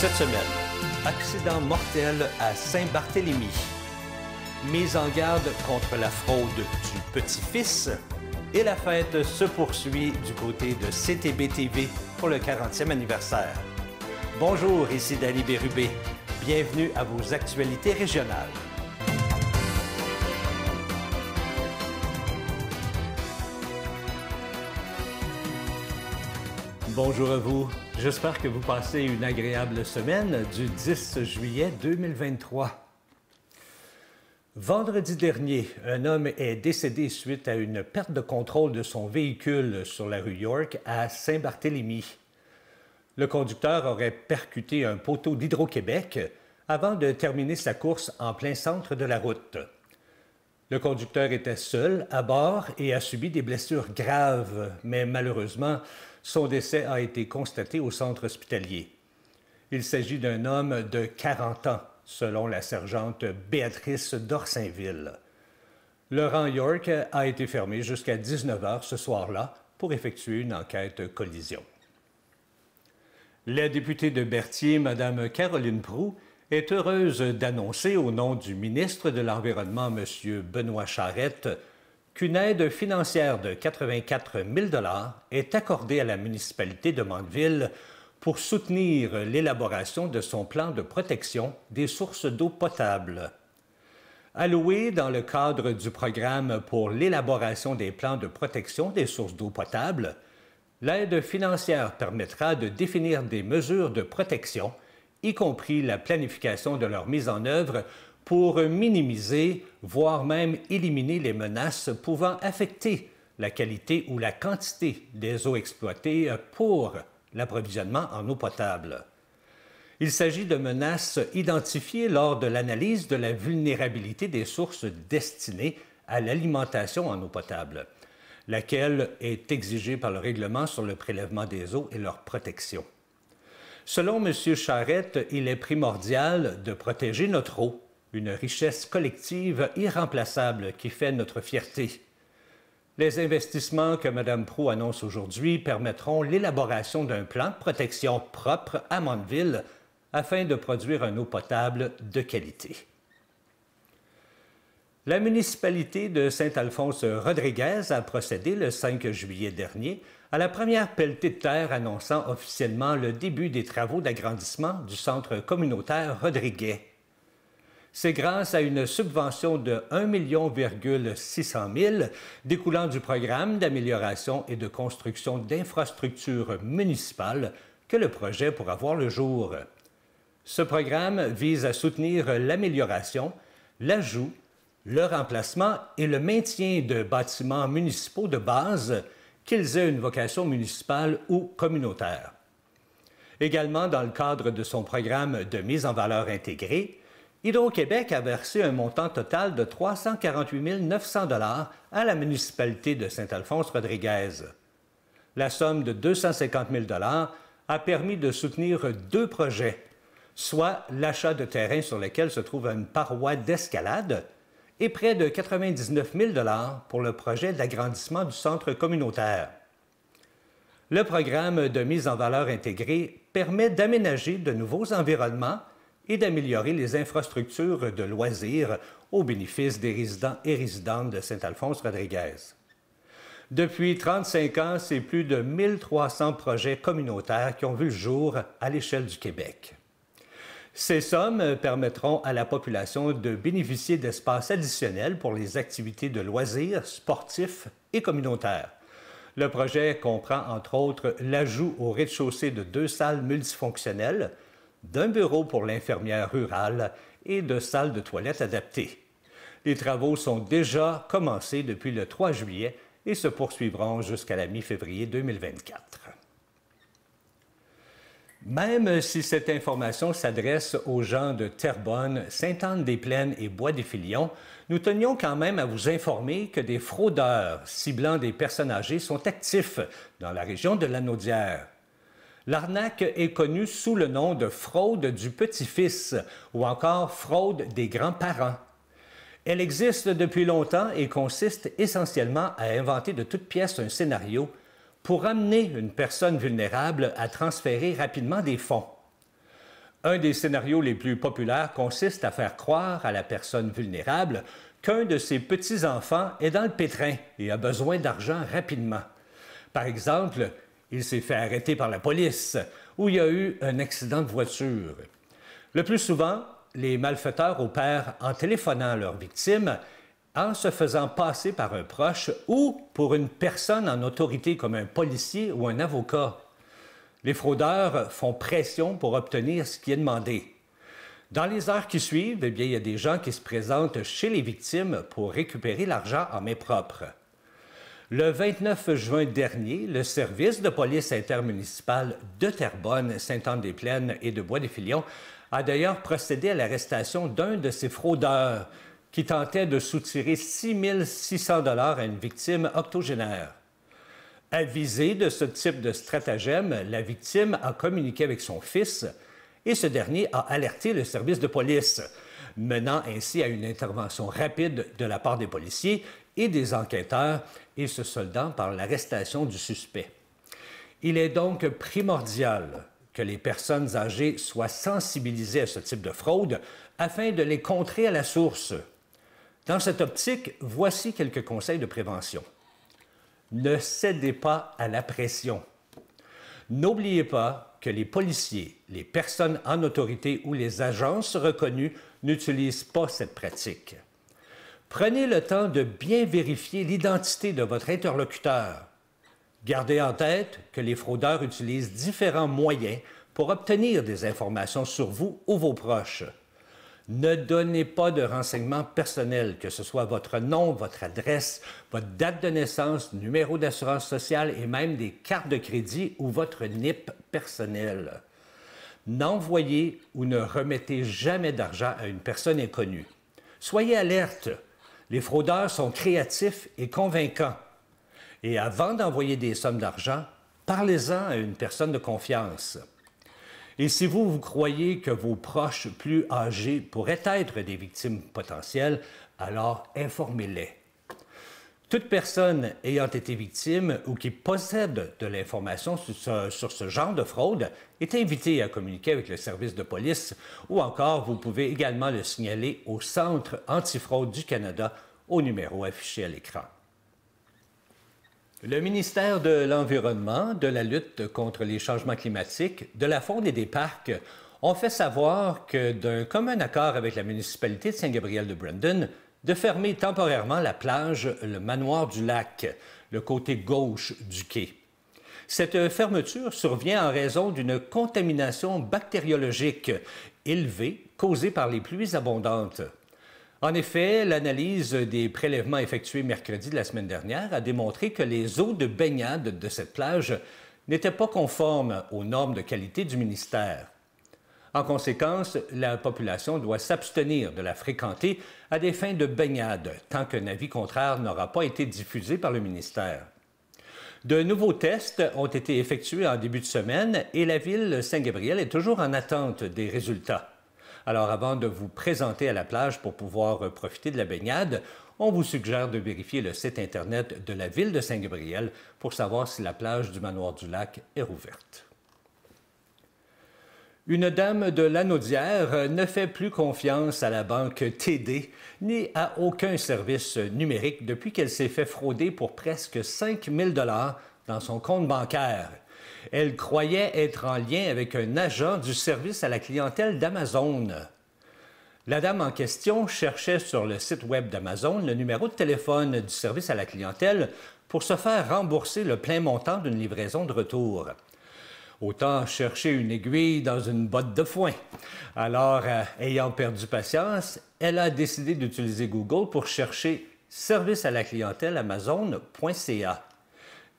Cette semaine, accident mortel à Saint-Barthélemy. Mise en garde contre la fraude du petit-fils. Et la fête se poursuit du côté de CTB-TV pour le 40e anniversaire. Bonjour, ici Dany Bérubé. Bienvenue à vos actualités régionales. Bonjour à vous. J'espère que vous passez une agréable semaine du 10 juillet 2023. Vendredi dernier, un homme est décédé suite à une perte de contrôle de son véhicule sur la rue York à Saint-Barthélemy. Le conducteur aurait percuté un poteau d'Hydro-Québec avant de terminer sa course en plein centre de la route. Le conducteur était seul à bord et a subi des blessures graves, mais malheureusement, son décès a été constaté au centre hospitalier. Il s'agit d'un homme de 40 ans, selon la sergente Béatrice d'Orsainville. Le rang York a été fermé jusqu'à 19 h ce soir-là pour effectuer une enquête collision. La députée de Berthier, Mme Caroline Proulx, est heureuse d'annoncer au nom du ministre de l'Environnement, M. Benoît Charette, qu'une aide financière de 84 000 $ est accordée à la municipalité de Mandeville pour soutenir l'élaboration de son plan de protection des sources d'eau potable. Allouée dans le cadre du programme pour l'élaboration des plans de protection des sources d'eau potable, l'aide financière permettra de définir des mesures de protection, y compris la planification de leur mise en œuvre pour minimiser, voire même éliminer les menaces pouvant affecter la qualité ou la quantité des eaux exploitées pour l'approvisionnement en eau potable. Il s'agit de menaces identifiées lors de l'analyse de la vulnérabilité des sources destinées à l'alimentation en eau potable, laquelle est exigée par le règlement sur le prélèvement des eaux et leur protection. Selon M. Charette, il est primordial de protéger notre eau, une richesse collective irremplaçable qui fait notre fierté. Les investissements que Mme Proulx annonce aujourd'hui permettront l'élaboration d'un plan de protection propre à Mandeville afin de produire une eau potable de qualité. La municipalité de Saint-Alphonse-Rodriguez a procédé le 5 juillet dernier à la première pelletée de terre annonçant officiellement le début des travaux d'agrandissement du centre communautaire Rodriguet. C'est grâce à une subvention de 1 600 000 découlant du programme d'amélioration et de construction d'infrastructures municipales que le projet pourra voir le jour. Ce programme vise à soutenir l'amélioration, l'ajout, le remplacement et le maintien de bâtiments municipaux de base, qu'ils aient une vocation municipale ou communautaire. Également, dans le cadre de son programme de mise en valeur intégrée, Hydro-Québec a versé un montant total de 348 900 $ à la municipalité de Saint-Alphonse-Rodriguez. La somme de 250 000 $ a permis de soutenir 2 projets, soit l'achat de terrain sur lequel se trouve une paroi d'escalade et près de 99 000 $ pour le projet d'agrandissement du centre communautaire. Le programme de mise en valeur intégrée permet d'aménager de nouveaux environnements et d'améliorer les infrastructures de loisirs au bénéfice des résidents et résidentes de Saint-Alphonse-Rodriguez. Depuis 35 ans, c'est plus de 1300 projets communautaires qui ont vu le jour à l'échelle du Québec. Ces sommes permettront à la population de bénéficier d'espaces additionnels pour les activités de loisirs, sportifs et communautaires. Le projet comprend entre autres l'ajout au rez-de-chaussée de 2 salles multifonctionnelles, d'un bureau pour l'infirmière rurale et de salles de toilettes adaptées. Les travaux sont déjà commencés depuis le 3 juillet et se poursuivront jusqu'à la mi-février 2024. Même si cette information s'adresse aux gens de Terrebonne, Sainte-Anne-des-Plaines et Bois-des-Filions, nous tenions quand même à vous informer que des fraudeurs ciblant des personnes âgées sont actifs dans la région de Lanaudière. L'arnaque est connue sous le nom de fraude du petit-fils ou encore fraude des grands-parents. Elle existe depuis longtemps et consiste essentiellement à inventer de toutes pièces un scénario pour amener une personne vulnérable à transférer rapidement des fonds. Un des scénarios les plus populaires consiste à faire croire à la personne vulnérable qu'un de ses petits-enfants est dans le pétrin et a besoin d'argent rapidement. Par exemple, il s'est fait arrêter par la police ou il y a eu un accident de voiture. Le plus souvent, les malfaiteurs opèrent en téléphonant à leurs victimes, en se faisant passer par un proche ou pour une personne en autorité comme un policier ou un avocat. Les fraudeurs font pression pour obtenir ce qui est demandé. Dans les heures qui suivent, il y a des gens qui se présentent chez les victimes pour récupérer l'argent en main propre. Le 29 juin dernier, le service de police intermunicipal de Terrebonne, Sainte-Anne-des-Plaines et de Bois-des-Filions a d'ailleurs procédé à l'arrestation d'un de ces fraudeurs qui tentait de soutirer 6 600 $ à une victime octogénaire. Avisée de ce type de stratagème, la victime a communiqué avec son fils et ce dernier a alerté le service de police, menant ainsi à une intervention rapide de la part des policiers et des enquêteurs et se soldant par l'arrestation du suspect. Il est donc primordial que les personnes âgées soient sensibilisées à ce type de fraude afin de les contrer à la source. Dans cette optique, voici quelques conseils de prévention. Ne cédez pas à la pression. N'oubliez pas que les policiers, les personnes en autorité ou les agences reconnues n'utilisent pas cette pratique. Prenez le temps de bien vérifier l'identité de votre interlocuteur. Gardez en tête que les fraudeurs utilisent différents moyens pour obtenir des informations sur vous ou vos proches. Ne donnez pas de renseignements personnels, que ce soit votre nom, votre adresse, votre date de naissance, numéro d'assurance sociale et même des cartes de crédit ou votre NIP personnel. N'envoyez ou ne remettez jamais d'argent à une personne inconnue. Soyez alerte. Les fraudeurs sont créatifs et convaincants. Et avant d'envoyer des sommes d'argent, parlez-en à une personne de confiance. Et si vous croyez que vos proches plus âgés pourraient être des victimes potentielles, alors informez-les. Toute personne ayant été victime ou qui possède de l'information sur ce genre de fraude est invitée à communiquer avec le service de police ou encore vous pouvez également le signaler au Centre antifraude du Canada au numéro affiché à l'écran. Le ministère de l'Environnement, de la lutte contre les changements climatiques, de la Faune et des Parcs ont fait savoir que d'un commun accord avec la municipalité de Saint-Gabriel-de-Brandon, de fermer temporairement la plage, le manoir du lac, le côté gauche du quai. Cette fermeture survient en raison d'une contamination bactériologique élevée causée par les pluies abondantes. En effet, l'analyse des prélèvements effectués mercredi de la semaine dernière a démontré que les eaux de baignade de cette plage n'étaient pas conformes aux normes de qualité du ministère. En conséquence, la population doit s'abstenir de la fréquenter à des fins de baignade, tant qu'un avis contraire n'aura pas été diffusé par le ministère. De nouveaux tests ont été effectués en début de semaine et la ville Saint-Gabriel est toujours en attente des résultats. Alors, avant de vous présenter à la plage pour pouvoir profiter de la baignade, on vous suggère de vérifier le site Internet de la ville de Saint-Gabriel pour savoir si la plage du Manoir du Lac est rouverte. Une dame de Lanaudière ne fait plus confiance à la banque TD ni à aucun service numérique depuis qu'elle s'est fait frauder pour presque 5 000 $ dans son compte bancaire. Elle croyait être en lien avec un agent du service à la clientèle d'Amazon. La dame en question cherchait sur le site web d'Amazon le numéro de téléphone du service à la clientèle pour se faire rembourser le plein montant d'une livraison de retour. Autant chercher une aiguille dans une botte de foin. Alors, ayant perdu patience, elle a décidé d'utiliser Google pour chercher « Service à la clientèle Amazon.ca ».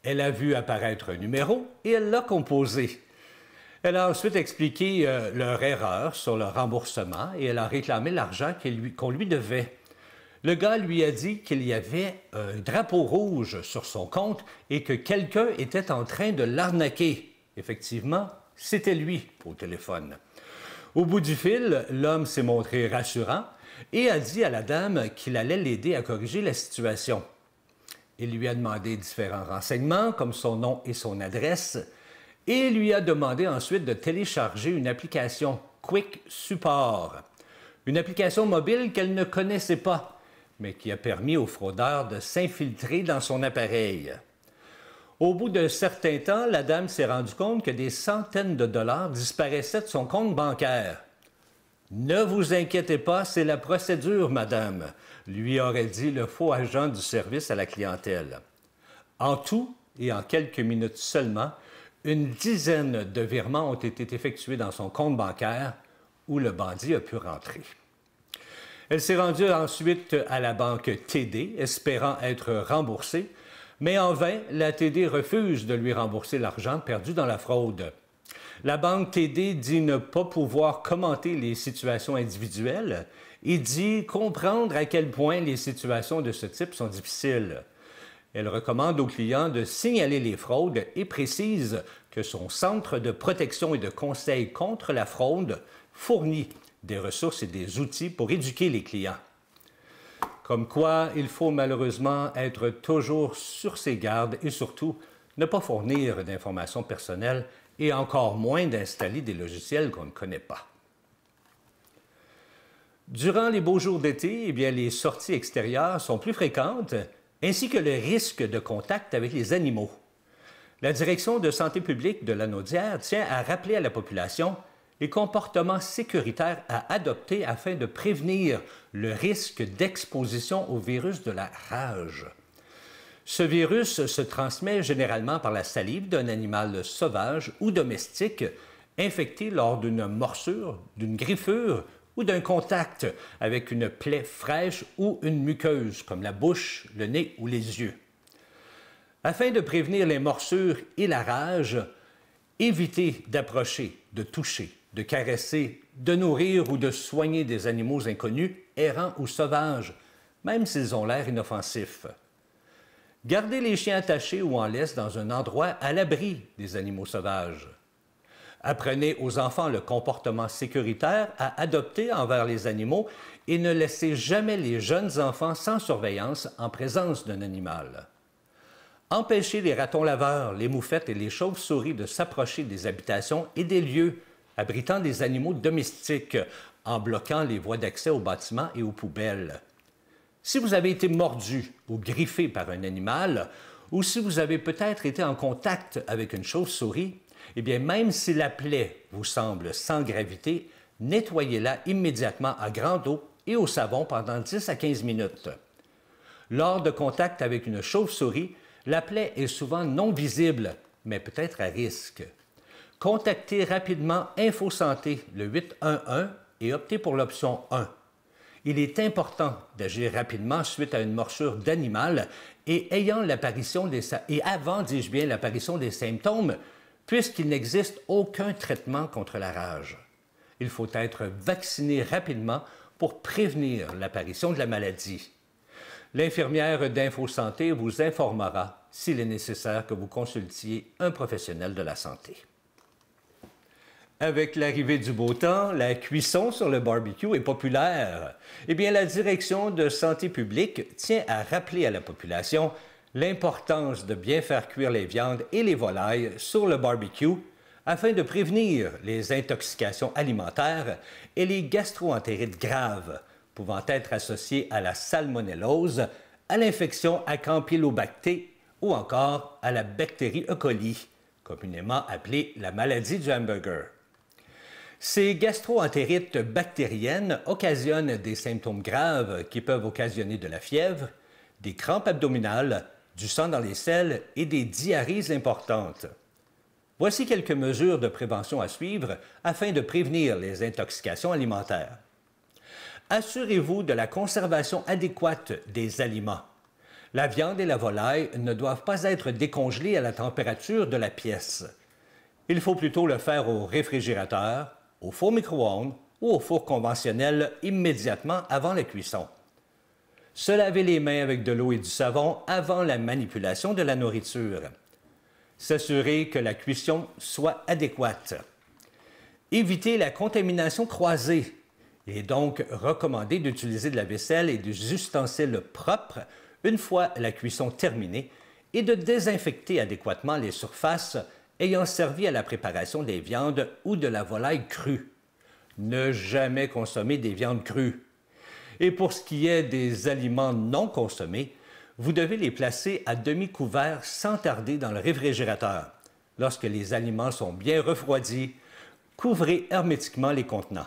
Elle a vu apparaître un numéro et elle l'a composé. Elle a ensuite expliqué leur erreur sur le remboursement et elle a réclamé l'argent qu'on lui devait. Le gars lui a dit qu'il y avait un drapeau rouge sur son compte et que quelqu'un était en train de l'arnaquer. Effectivement, c'était lui au téléphone. Au bout du fil, l'homme s'est montré rassurant et a dit à la dame qu'il allait l'aider à corriger la situation. Il lui a demandé différents renseignements, comme son nom et son adresse, et lui a demandé ensuite de télécharger une application Quick Support, une application mobile qu'elle ne connaissait pas, mais qui a permis aux fraudeurs de s'infiltrer dans son appareil. Au bout d'un certain temps, la dame s'est rendue compte que des centaines de dollars disparaissaient de son compte bancaire. « Ne vous inquiétez pas, c'est la procédure, madame », lui aurait dit le faux agent du service à la clientèle. En tout, et en quelques minutes seulement, une dizaine de virements ont été effectués dans son compte bancaire où le bandit a pu rentrer. Elle s'est rendue ensuite à la banque TD, espérant être remboursée, mais en vain, la TD refuse de lui rembourser l'argent perdu dans la fraude. La banque TD dit ne pas pouvoir commenter les situations individuelles et dit comprendre à quel point les situations de ce type sont difficiles. Elle recommande aux clients de signaler les fraudes et précise que son centre de protection et de conseil contre la fraude fournit des ressources et des outils pour éduquer les clients. Comme quoi, il faut malheureusement être toujours sur ses gardes et surtout ne pas fournir d'informations personnelles et encore moins d'installer des logiciels qu'on ne connaît pas. Durant les beaux jours d'été, les sorties extérieures sont plus fréquentes, ainsi que le risque de contact avec les animaux. La Direction de santé publique de Lanaudière tient à rappeler à la population les comportements sécuritaires à adopter afin de prévenir le risque d'exposition au virus de la rage. Ce virus se transmet généralement par la salive d'un animal sauvage ou domestique infecté lors d'une morsure, d'une griffure ou d'un contact avec une plaie fraîche ou une muqueuse comme la bouche, le nez ou les yeux. Afin de prévenir les morsures et la rage, évitez d'approcher, de toucher, de caresser, de nourrir ou de soigner des animaux inconnus, errants ou sauvages, même s'ils ont l'air inoffensifs. Gardez les chiens attachés ou en laisse dans un endroit à l'abri des animaux sauvages. Apprenez aux enfants le comportement sécuritaire à adopter envers les animaux et ne laissez jamais les jeunes enfants sans surveillance en présence d'un animal. Empêchez les ratons laveurs, les moufettes et les chauves-souris de s'approcher des habitations et des lieux abritant des animaux domestiques en bloquant les voies d'accès aux bâtiments et aux poubelles. Si vous avez été mordu ou griffé par un animal, ou si vous avez peut-être été en contact avec une chauve-souris, même si la plaie vous semble sans gravité, nettoyez-la immédiatement à grande eau et au savon pendant 10 à 15 minutes. Lors de contact avec une chauve-souris, la plaie est souvent non visible, mais peut-être à risque. Contactez rapidement InfoSanté, le 811, et optez pour l'option 1. Il est important d'agir rapidement suite à une morsure d'animal et avant, l'apparition des symptômes, puisqu'il n'existe aucun traitement contre la rage. Il faut être vacciné rapidement pour prévenir l'apparition de la maladie. L'infirmière d'InfoSanté vous informera s'il est nécessaire que vous consultiez un professionnel de la santé. Avec l'arrivée du beau temps, la cuisson sur le barbecue est populaire. La Direction de santé publique tient à rappeler à la population l'importance de bien faire cuire les viandes et les volailles sur le barbecue afin de prévenir les intoxications alimentaires et les gastro-entérites graves pouvant être associées à la salmonellose, à l'infection à Campylobacter ou encore à la bactérie E. coli, communément appelée la maladie du hamburger. Ces gastro-entérites bactériennes occasionnent des symptômes graves qui peuvent occasionner de la fièvre, des crampes abdominales, du sang dans les selles et des diarrhées importantes. Voici quelques mesures de prévention à suivre afin de prévenir les intoxications alimentaires. Assurez-vous de la conservation adéquate des aliments. La viande et la volaille ne doivent pas être décongelées à la température de la pièce. Il faut plutôt le faire au réfrigérateur, au four micro-ondes ou au four conventionnel immédiatement avant la cuisson. Se laver les mains avec de l'eau et du savon avant la manipulation de la nourriture. S'assurer que la cuisson soit adéquate. Éviter la contamination croisée. Il est donc recommandé d'utiliser de la vaisselle et des ustensiles propres une fois la cuisson terminée et de désinfecter adéquatement les surfaces ayant servi à la préparation des viandes ou de la volaille crue. Ne jamais consommer des viandes crues. Et pour ce qui est des aliments non consommés, vous devez les placer à demi-couvert sans tarder dans le réfrigérateur. Lorsque les aliments sont bien refroidis, couvrez hermétiquement les contenants.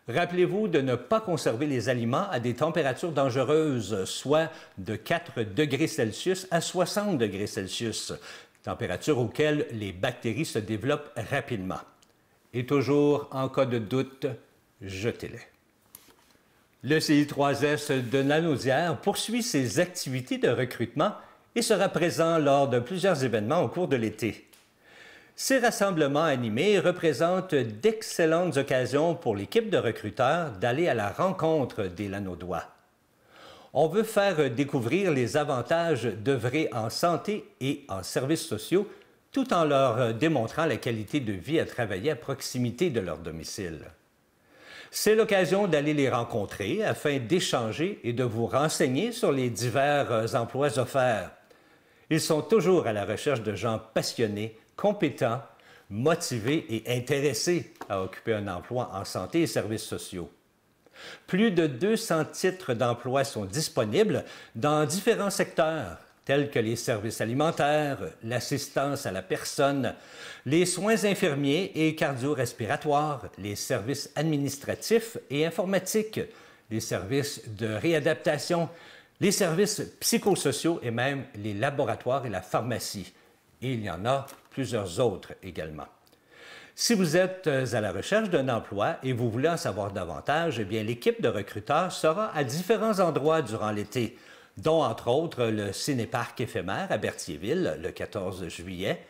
Rappelez-vous de ne pas conserver les aliments à des températures dangereuses, soit de 4 degrés Celsius à 60 degrés Celsius, température auxquelles les bactéries se développent rapidement. Et toujours, en cas de doute, jetez-les. Le CI3S de Lanaudière poursuit ses activités de recrutement et sera présent lors de plusieurs événements au cours de l'été. Ces rassemblements animés représentent d'excellentes occasions pour l'équipe de recruteurs d'aller à la rencontre des Lanaudois. On veut faire découvrir les avantages d'œuvrer en santé et en services sociaux tout en leur démontrant la qualité de vie à travailler à proximité de leur domicile. C'est l'occasion d'aller les rencontrer afin d'échanger et de vous renseigner sur les divers emplois offerts. Ils sont toujours à la recherche de gens passionnés, compétents, motivés et intéressés à occuper un emploi en santé et services sociaux. Plus de 200 titres d'emploi sont disponibles dans différents secteurs, tels que les services alimentaires, l'assistance à la personne, les soins infirmiers et cardio-respiratoires, les services administratifs et informatiques, les services de réadaptation, les services psychosociaux et même les laboratoires et la pharmacie. Et il y en a plusieurs autres également. Si vous êtes à la recherche d'un emploi et vous voulez en savoir davantage, eh bien, l'équipe de recruteurs sera à différents endroits durant l'été, dont entre autres le Cinéparc éphémère à Berthierville le 14 juillet.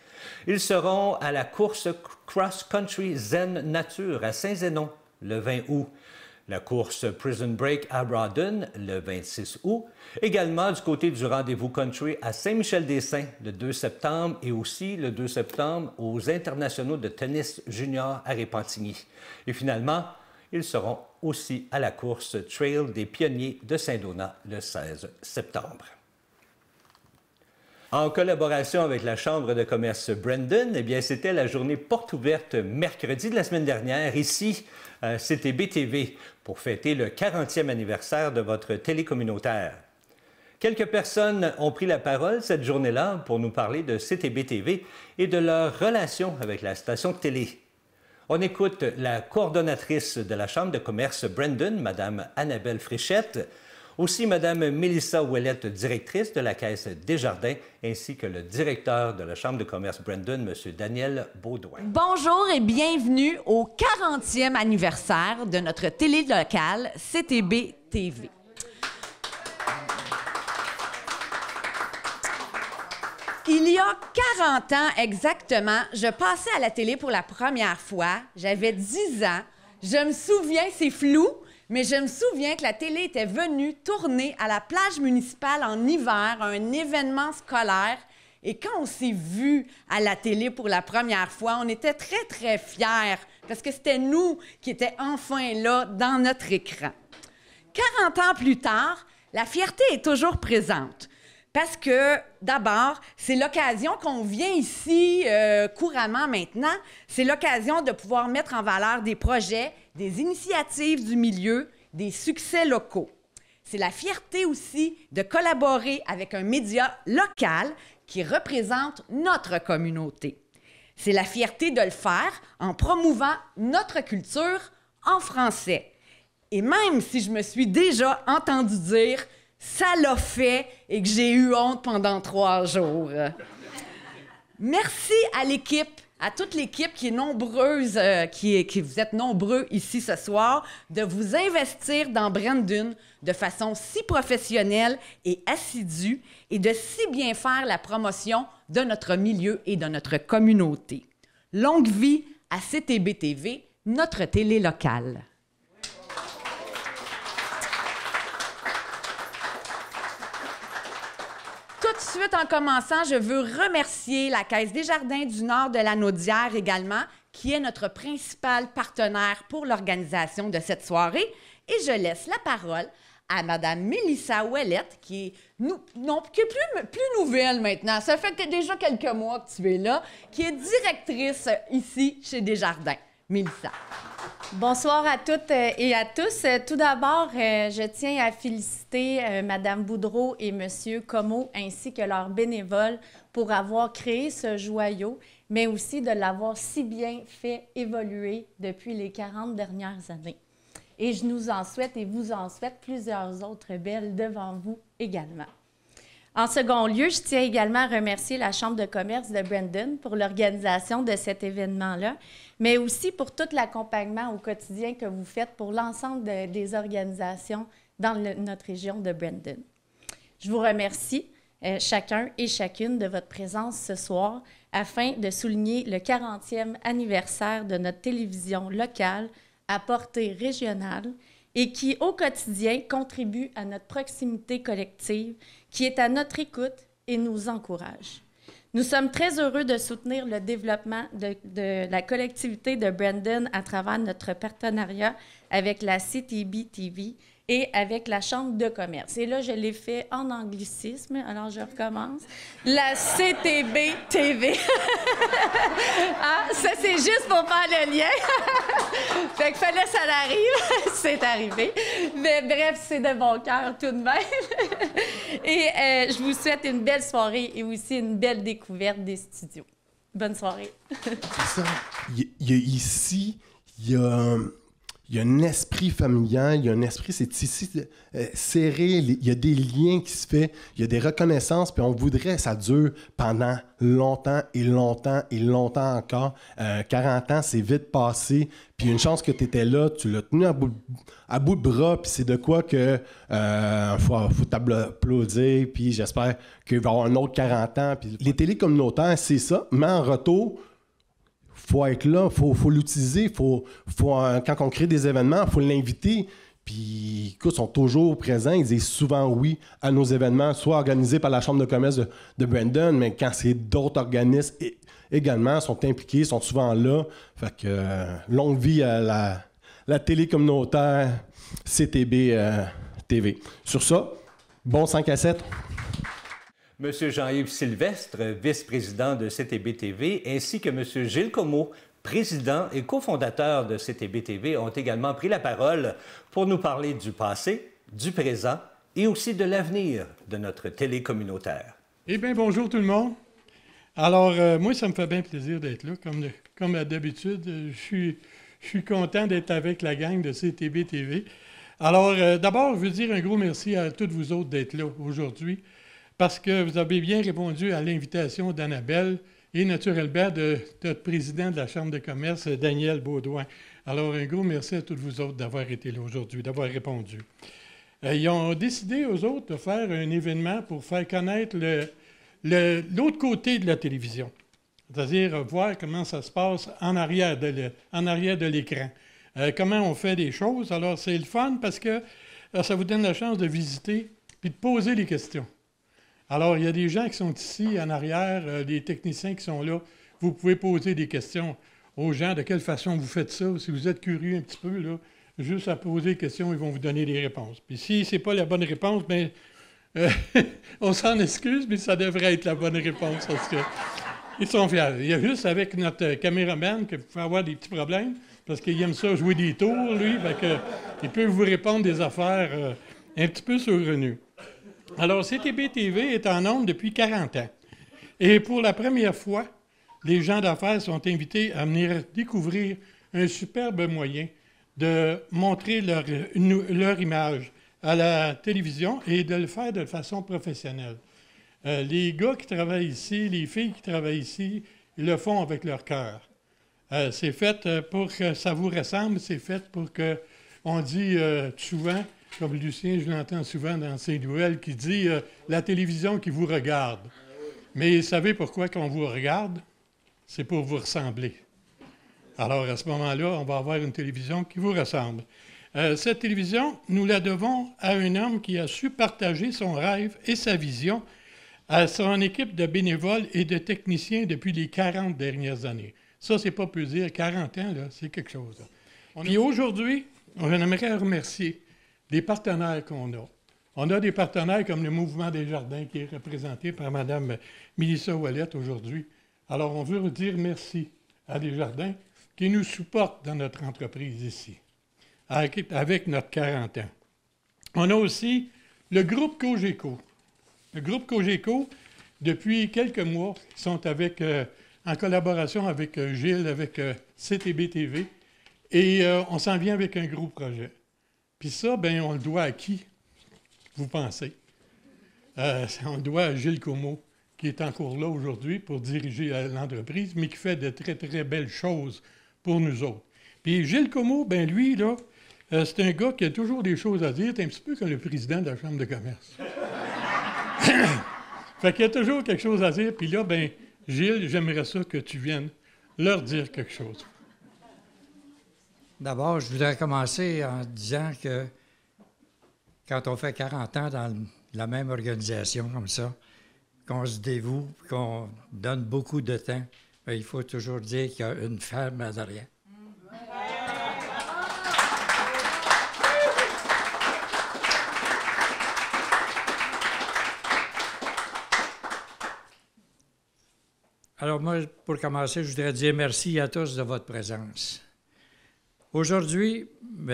Ils seront à la course Cross Country Zen Nature à Saint-Zénon le 20 août, la course Prison Break à Rawdon le 26 août, également du côté du rendez-vous country à Saint-Michel-des-Saints le 2 septembre et aussi le 2 septembre aux internationaux de tennis junior à Repentigny. Et finalement, ils seront aussi à la course Trail des Pionniers de Saint-Donat le 16 septembre. En collaboration avec la Chambre de commerce Brandon, eh bien, c'était la journée porte ouverte mercredi de la semaine dernière, ici à CTB-TV, pour fêter le 40e anniversaire de votre télé communautaire. Quelques personnes ont pris la parole cette journée-là pour nous parler de CTB-TV et de leur relation avec la station de télé. On écoute la coordonnatrice de la Chambre de commerce Brandon, Mme Annabelle Fréchette, aussi Mme Mélissa Ouellette, directrice de la Caisse Desjardins, ainsi que le directeur de la Chambre de commerce Brandon, M. Daniel Baudouin. Bonjour et bienvenue au 40e anniversaire de notre télé locale CTB-TV. Il y a 40 ans exactement, je passais à la télé pour la première fois. J'avais 10 ans. Je me souviens, c'est flou, mais je me souviens que la télé était venue tourner à la plage municipale en hiver, un événement scolaire. Et quand on s'est vu à la télé pour la première fois, on était très, très fiers parce que c'était nous qui étions enfin là dans notre écran. 40 ans plus tard, la fierté est toujours présente. Parce que, d'abord, c'est l'occasion qu'on vient ici couramment maintenant, c'est l'occasion de pouvoir mettre en valeur des projets, des initiatives du milieu, des succès locaux. C'est la fierté aussi de collaborer avec un média local qui représente notre communauté. C'est la fierté de le faire en promouvant notre culture en français. Et même si je me suis déjà entendu dire « ça l'a fait et que j'ai eu honte pendant 3 jours. » Merci à l'équipe, à toute l'équipe qui est nombreuse, qui vous êtes nombreux ici ce soir, de vous investir dans Brandon de façon si professionnelle et assidue et de si bien faire la promotion de notre milieu et de notre communauté. Longue vie à CTB-TV, notre télé locale. Tout de suite, en commençant, je veux remercier la Caisse Desjardins du Nord de Lanaudière également, qui est notre principal partenaire pour l'organisation de cette soirée. Et je laisse la parole à Mme Mélissa Ouellette, qui est, plus nouvelle maintenant. Ça fait déjà quelques mois que tu es là, qui est directrice ici chez Desjardins. Mélissa. Bonsoir à toutes et à tous. Tout d'abord, je tiens à féliciter Mme Boudreau et M. Comeau ainsi que leurs bénévoles pour avoir créé ce joyau, mais aussi de l'avoir si bien fait évoluer depuis les 40 dernières années. Et je nous en souhaite et vous en souhaite plusieurs autres belles devant vous également. En second lieu, je tiens également à remercier la Chambre de commerce de Brandon pour l'organisation de cet événement-là, mais aussi pour tout l'accompagnement au quotidien que vous faites pour l'ensemble des organisations dans notre région de Brandon. Je vous remercie chacun et chacune de votre présence ce soir afin de souligner le 40e anniversaire de notre télévision locale à portée régionale et qui, au quotidien, contribue à notre proximité collective, qui est à notre écoute et nous encourage. Nous sommes très heureux de soutenir le développement de la collectivité de Brandon à travers notre partenariat avec la CTB TV et avec la Chambre de commerce. Et là, je l'ai fait en anglicisme, alors je recommence. La CTB TV. Ah, ça, c'est juste pour faire le lien. Fait qu'il fallait que ça arrive. C'est arrivé. Mais bref, c'est de bon cœur tout de même. Et je vous souhaite une belle soirée et aussi une belle découverte des studios. Bonne soirée. Ça, ici, il y a un esprit familial, il y a un esprit, c'est ici serré, il y a des liens qui se font, il y a des reconnaissances, puis on voudrait que ça dure pendant longtemps et longtemps et longtemps encore. 40 ans, c'est vite passé, puis une chance que tu étais là, tu l'as tenu à bout de bras, puis c'est de quoi que faut t'applaudir, puis j'espère qu'il va y avoir un autre 40 ans. Puis les télés communautaires, c'est ça, mais en retour, faut être là, faut l'utiliser, quand on crée des événements, il faut l'inviter. Puis, écoute, ils sont toujours présents, ils disent souvent oui à nos événements, soit organisés par la Chambre de commerce de Brandon, mais quand c'est d'autres organismes également, sont impliqués, sont souvent là. Fait que longue vie à la télé communautaire CTB TV. Sur ça, bon 5 à 7. M. Jean-Yves Sylvestre, vice-président de CTB-TV, ainsi que M. Gilles Comeau, président et cofondateur de CTB-TV, ont également pris la parole pour nous parler du passé, du présent et aussi de l'avenir de notre télé communautaire. Eh bien, bonjour tout le monde. Alors, moi, ça me fait bien plaisir d'être là. Comme d'habitude, je suis content d'être avec la gang de CTB-TV. Alors, d'abord, je veux dire un gros merci à toutes vous autres d'être là aujourd'hui, parce que vous avez bien répondu à l'invitation d'Annabelle et naturellement de notre président de la Chambre de commerce, Daniel Baudouin. Alors, un gros merci à toutes vous autres d'avoir été là aujourd'hui, d'avoir répondu. Ils ont décidé, aux autres, de faire un événement pour faire connaître l'autre côté de la télévision, c'est-à-dire voir comment ça se passe en arrière de l'écran, comment on fait des choses. Alors, c'est le fun parce que ça vous donne la chance de visiter puis de poser des questions. Alors, il y a des gens qui sont ici en arrière, des techniciens qui sont là. Vous pouvez poser des questions aux gens, de quelle façon vous faites ça. Si vous êtes curieux un petit peu, là, juste à poser des questions, ils vont vous donner des réponses. Puis si ce n'est pas la bonne réponse, bien, on s'en excuse, mais ça devrait être la bonne réponse parce qu'ils sont fiers. Il y a juste avec notre caméraman que vous pouvez avoir des petits problèmes parce qu'il aime ça jouer des tours, lui. Fait que, il peut vous répondre des affaires un petit peu saugrenues. Alors, CTB-TV est en ondes depuis 40 ans. Et pour la première fois, les gens d'affaires sont invités à venir découvrir un superbe moyen de montrer leur image à la télévision et de le faire de façon professionnelle. Les gars qui travaillent ici, les filles qui travaillent ici, ils le font avec leur cœur. C'est fait pour que ça vous ressemble, c'est fait pour que, on dit souvent, comme Lucien, je l'entends souvent dans ses duels, qui dit la télévision qui vous regarde. Mais vous savez pourquoi qu'on vous regarde? C'est pour vous ressembler. Alors, à ce moment-là, on va avoir une télévision qui vous ressemble. Cette télévision, nous la devons à un homme qui a su partager son rêve et sa vision à son équipe de bénévoles et de techniciens depuis les 40 dernières années. Ça, c'est pas peu dire. 40 ans, là, c'est quelque chose. Puis aujourd'hui, on aimerait remercier les partenaires qu'on a. On a des partenaires comme le Mouvement des Jardins qui est représenté par Mme Mélissa Ouellette aujourd'hui. Alors, on veut dire merci à Desjardins qui nous supportent dans notre entreprise ici, avec notre 40 ans. On a aussi le groupe Cogeco. Le groupe Cogeco, depuis quelques mois, ils sont en collaboration avec Gilles, avec CTB-TV, et on s'en vient avec un gros projet. Puis ça, bien, on le doit à qui, vous pensez? On le doit à Gilles Comeau, qui est encore là aujourd'hui pour diriger l'entreprise, mais qui fait de très, très belles choses pour nous autres. Puis Gilles Comeau, bien lui, là, c'est un gars qui a toujours des choses à dire. C'est un petit peu comme le président de la Chambre de commerce. Fait qu'il y a toujours quelque chose à dire. Puis là, bien, Gilles, j'aimerais ça que tu viennes leur dire quelque chose. D'abord, je voudrais commencer en disant que quand on fait 40 ans dans la même organisation comme ça, qu'on se dévoue, qu'on donne beaucoup de temps, bien, il faut toujours dire qu'il y a une femme à derrière. Alors moi, pour commencer, je voudrais dire merci à tous de votre présence. Aujourd'hui,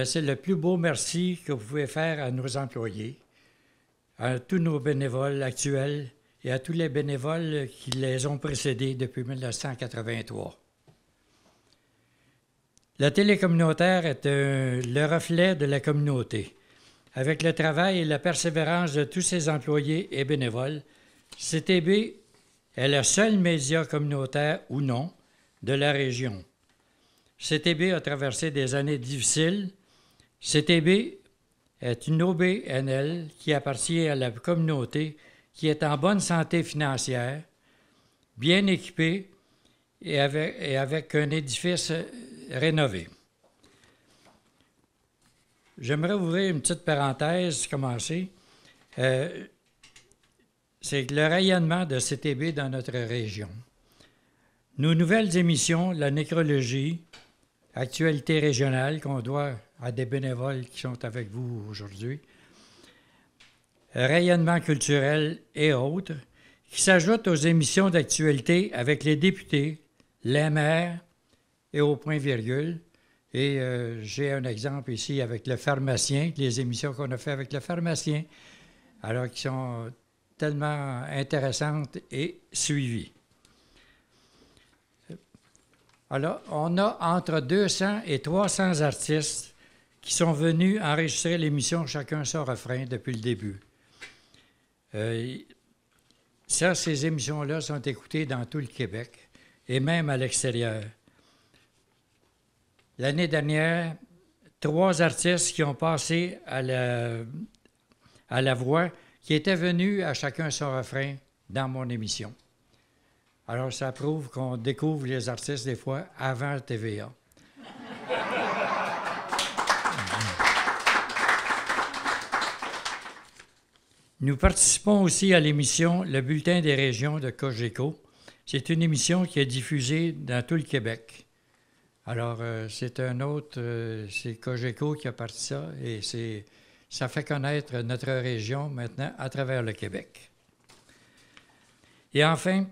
c'est le plus beau merci que vous pouvez faire à nos employés, à tous nos bénévoles actuels et à tous les bénévoles qui les ont précédés depuis 1983. La télé communautaire est le reflet de la communauté. Avec le travail et la persévérance de tous ses employés et bénévoles, CTB est le seul média communautaire ou non de la région. CTB a traversé des années difficiles. CTB est une OBNL qui appartient à la communauté, qui est en bonne santé financière, bien équipée et avec un édifice rénové. J'aimerais ouvrir une petite parenthèse, commencer. C'est le rayonnement de CTB dans notre région. Nos nouvelles émissions, la nécrologie, actualité régionale, qu'on doit à des bénévoles qui sont avec vous aujourd'hui, rayonnement culturel et autres, qui s'ajoutent aux émissions d'actualité avec les députés, les maires et au point-virgule. Et j'ai un exemple ici avec le pharmacien, les émissions qu'on a fait avec le pharmacien, alors qui sont tellement intéressantes et suivies. Alors, on a entre 200 et 300 artistes qui sont venus enregistrer l'émission Chacun son refrain depuis le début. Ces émissions-là sont écoutées dans tout le Québec et même à l'extérieur. L'année dernière, 3 artistes qui ont passé à la voix qui étaient venus à Chacun son refrain dans mon émission. Alors, ça prouve qu'on découvre les artistes des fois avant TVA. Nous participons aussi à l'émission Le Bulletin des régions de Cogeco. C'est une émission qui est diffusée dans tout le Québec. Alors, c'est c'est Cogeco qui a parti ça et ça fait connaître notre région maintenant à travers le Québec. Et enfin,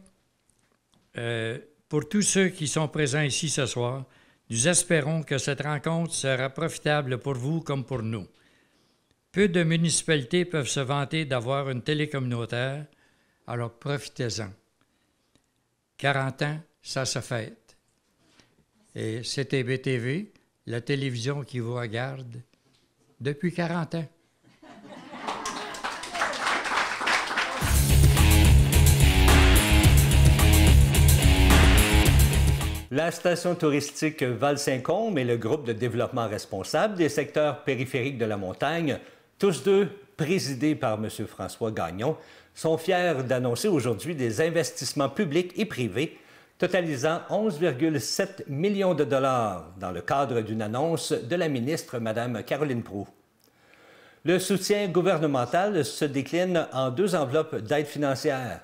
pour tous ceux qui sont présents ici ce soir, nous espérons que cette rencontre sera profitable pour vous comme pour nous. Peu de municipalités peuvent se vanter d'avoir une télé communautaire, alors profitez-en. 40 ans, ça se fête. Et CTB-TV, la télévision qui vous regarde depuis 40 ans. La station touristique Val-Saint-Côme et le groupe de développement responsable des secteurs périphériques de la montagne, tous deux présidés par M. François Gagnon, sont fiers d'annoncer aujourd'hui des investissements publics et privés totalisant 11,7 millions de dollars dans le cadre d'une annonce de la ministre Mme Caroline Proulx. Le soutien gouvernemental se décline en 2 enveloppes d'aide financière.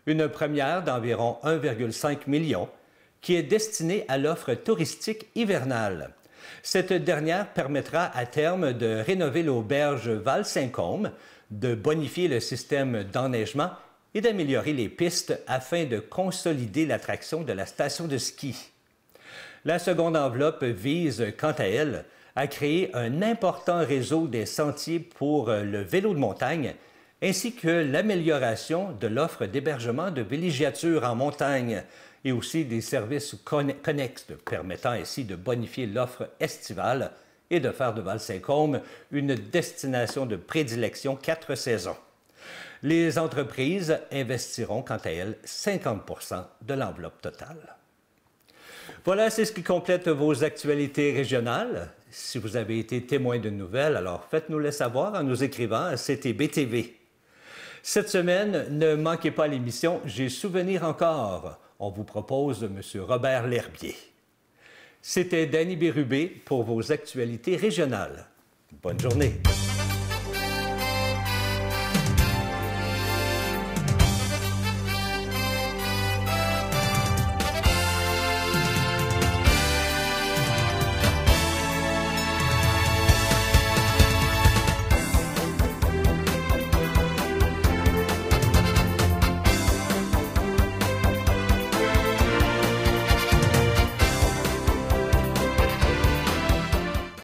Une première d'environ 1,5 million qui est destinée à l'offre touristique hivernale. Cette dernière permettra à terme de rénover l'auberge Val-Saint-Côme, de bonifier le système d'enneigement et d'améliorer les pistes afin de consolider l'attraction de la station de ski. La seconde enveloppe vise, quant à elle, à créer un important réseau des sentiers pour le vélo de montagne, ainsi que l'amélioration de l'offre d'hébergement de villégiature en montagne et aussi des services connexes permettant ainsi de bonifier l'offre estivale et de faire de Val-Saint-Côme une destination de prédilection 4 saisons. Les entreprises investiront quant à elles 50 % de l'enveloppe totale. Voilà, c'est ce qui complète vos actualités régionales. Si vous avez été témoin de nouvelles, alors faites-nous le savoir en nous écrivant à CTB-TV. Cette semaine, ne manquez pas l'émission « J'ai souvenir encore ». On vous propose M. Robert L'Herbier. C'était Danny Bérubé pour vos actualités régionales. Bonne journée.